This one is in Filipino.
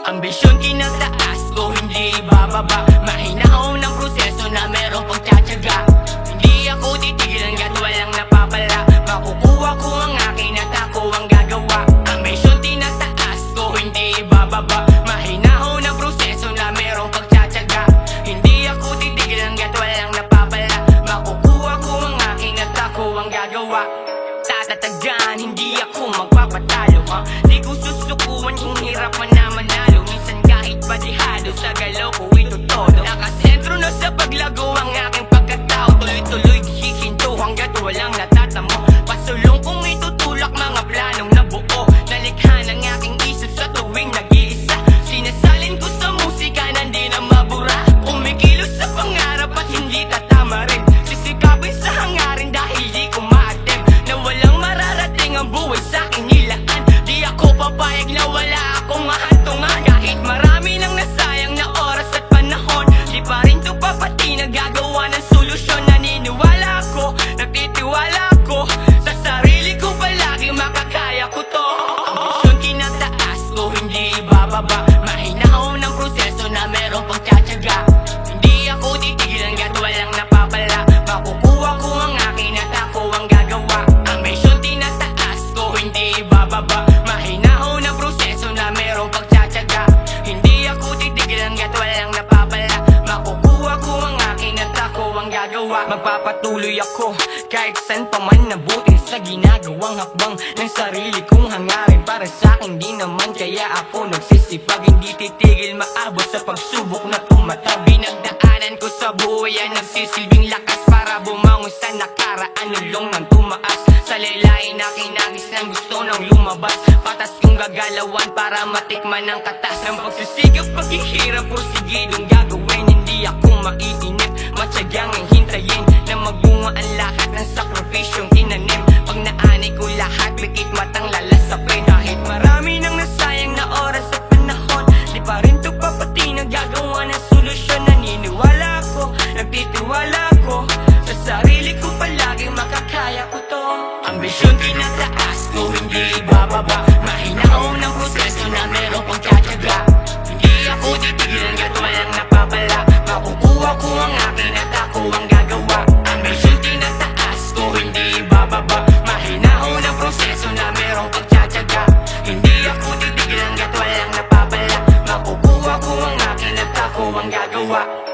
Ambisyon tinataas ko, hindi bababa. Mahinahon ang proseso na merong pagtsatsaga. Hindi ako titigil hanggat walang napapala. Makukuha ko ang akin at ako ang gagawa. Ambisyon tinataas ko, hindi bababa. Mahinahon ang proseso na merong pagtsatsaga. Hindi ako titigil hanggat walang napapala. Makukuha ko ang akin at ako ang gagawa. Tatatagyan, hindi ako magpapatalo, Di ko susukuan kung hirap man na manalo. Minsan kahit padihado sa galaw ko ito todo. Nakasentro na sa paglago ang aking pagkatao. Tuloy-tuloy hihinto hanggat walang natatamo. Pasulong kong itutulak mga planong nabuo. Nalikha ng aking isip sa tuwing nag-iisa. Sinasalin ko sa musika na hindi na mabura. Umikilos sa pangarap at hindi tatama rin. Sisikapin sa hangarin dahil di ko ma-attempt na walang mararating ang buhay sa'king nilaan. Di ako papayag na wala akong mahantungan. Kahit marami nang nasayang na oras at panahon, di pa rin to papati nagagawa ng solusyon. Naniniwala ako, nagtitiwala ako sa sarili ko, palagi makakaya ko to. Ambisyon tinataas ko, hindi bababa. Mahinahon ang proseso na merong pagtsatsaga. Hindi ako titigil hanggat walang napapala. Makukuha ko ang akin at ako ang gagawa. Ambisyon tinataas ko, hindi bababa. Mahinahon ang proseso na merong pagtsatsaga. Hindi ako titigil hanggat walang napapala. Makukuha ko ang akin at ako ang gagawa. Magpapatuloy ako kahit saan pa man nabutin sa ginagawang hakbang ng sarili kong hangarin. Para sa'kin di naman kaya ako nagsisipag. Hindi titigil maabot sa pagsubok na tumatab. Pinagdaanan ko sa buhay ay nagsisilbing lakas para bumangon sa nakaraan. Ulong ng tumaas sa laylayin na kinagis ng gusto nang lumabas. Patas kong gagalawan para matikman ang katas ng pagsisigap, paghihirap, porsigidong gagawin. Hindi ako maiinip, matyagang ang hintayin na magbunga ang lahat ng sakripisyong tinanim. Pag naanay ko lahat, bigit matang lalasapin. Kahit marami nang nasayang na oras at panahon, di pa rin to papati nagagawa ng solusyon. Naniniwala ako, nagtitiwala ako sa sarili ko, palagi makakaya ko to. Ambisyon tinataas ko, hindi bababa. Mahinahon ang proseso na merong pagtsatsaga. Hindi ako titigil hanggat walang napapala. Makukuha ko ang akin at ako ang gagawa. Ambisyon tinataas ko, hindi bababa. Mahinahon ang proseso na merong pagtsatsaga. Hindi ako titigil hanggat walang napapala. Makukuha ko ang akin at ako ang gagawa.